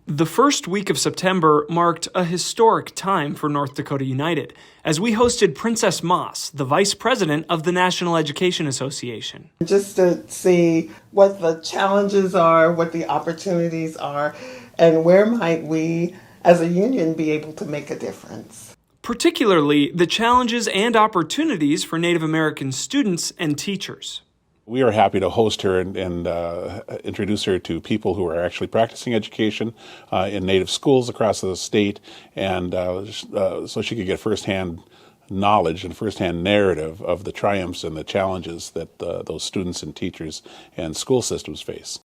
The first week of September marked a historic time for North Dakota United, as we hosted Princess Moss, the vice president of the National Education Association. Just to see what the challenges are, what the opportunities are, and where might we, as a union, be able to make a difference. Particularly the challenges and opportunities for Native American students and teachers. We are happy to host her and introduce her to people who are actually practicing education in Native schools across the state, and so she could get firsthand knowledge and firsthand narrative of the triumphs and the challenges that those students and teachers and school systems face.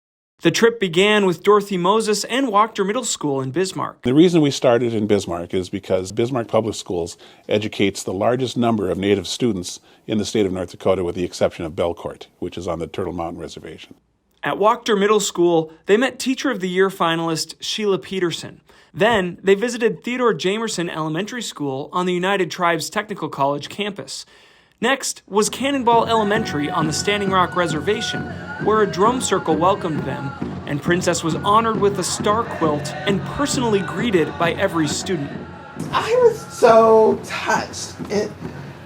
The trip began with Dorothy Moses and Wachter Middle School in Bismarck. The reason we started in Bismarck is because Bismarck Public Schools educates the largest number of Native students in the state of North Dakota, with the exception of Belcourt, which is on the Turtle Mountain Reservation. At Wachter Middle School, they met Teacher of the Year finalist Sheila Peterson. Then, they visited Theodore Jamerson Elementary School on the United Tribes Technical College campus. Next was Cannonball Elementary on the Standing Rock Reservation, where a drum circle welcomed them, and Princess was honored with a star quilt and personally greeted by every student. I was so touched. It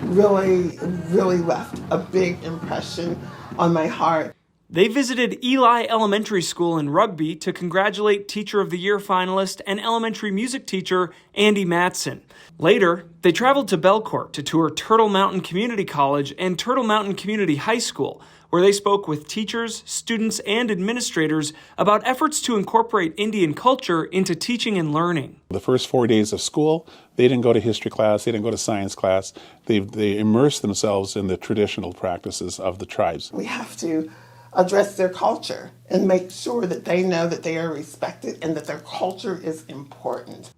really left a big impression on my heart. They visited Eli Elementary School in Rugby to congratulate Teacher of the Year finalist and elementary music teacher Andee Mattson. Later, they traveled to Belcourt to tour Turtle Mountain Community College and Turtle Mountain Community High School, where they spoke with teachers, students, and administrators about efforts to incorporate Indian culture into teaching and learning. The first 4 days of school, they didn't go to history class, they didn't go to science class. They immersed themselves in the traditional practices of the tribes. We have to address their culture and make sure that they know that they are respected and that their culture is important.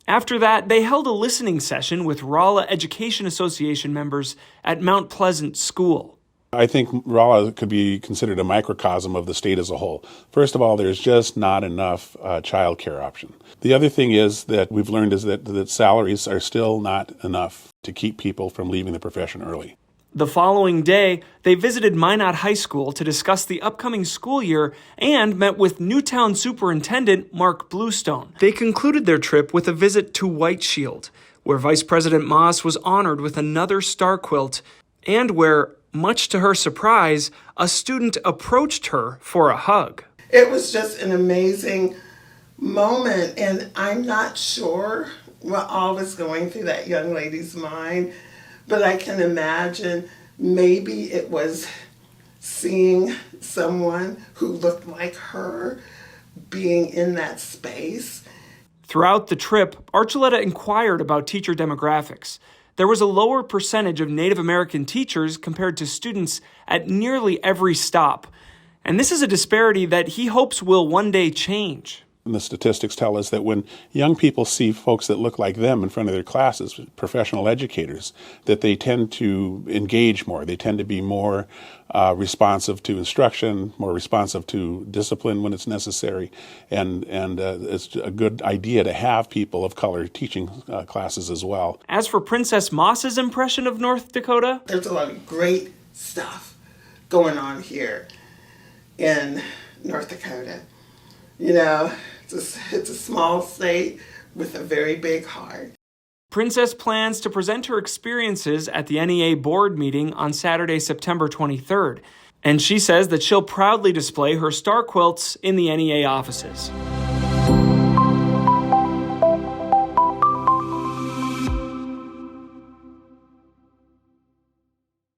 After that, they held a listening session with Rolla Education Association members at Mount Pleasant School. I think Rolla could be considered a microcosm of the state as a whole. First of all, there's just not enough childcare option. The other thing is that we've learned is that salaries are still not enough to keep people from leaving the profession early. The following day, they visited Minot High School to discuss the upcoming school year and met with Newtown Superintendent Mark Bluestone. They concluded their trip with a visit to White Shield, where Vice President Moss was honored with another star quilt, and where, much to her surprise, a student approached her for a hug. It was just an amazing moment, and I'm not sure what all was going through that young lady's mind. But I can imagine maybe it was seeing someone who looked like her being in that space. Throughout the trip, Archuleta inquired about teacher demographics. There was a lower percentage of Native American teachers compared to students at nearly every stop. And this is a disparity that he hopes will one day change. And the statistics tell us that when young people see folks that look like them in front of their classes, professional educators, that they tend to engage more. They tend to be more responsive to instruction, more responsive to discipline when it's necessary. And it's a good idea to have people of color teaching classes as well. As for Princess Moss's impression of North Dakota, there's a lot of great stuff going on here in North Dakota. You know, it's a small state with a very big heart. Princess plans to present her experiences at the NEA board meeting on Saturday, September 23rd. And she says that she'll proudly display her star quilts in the NEA offices.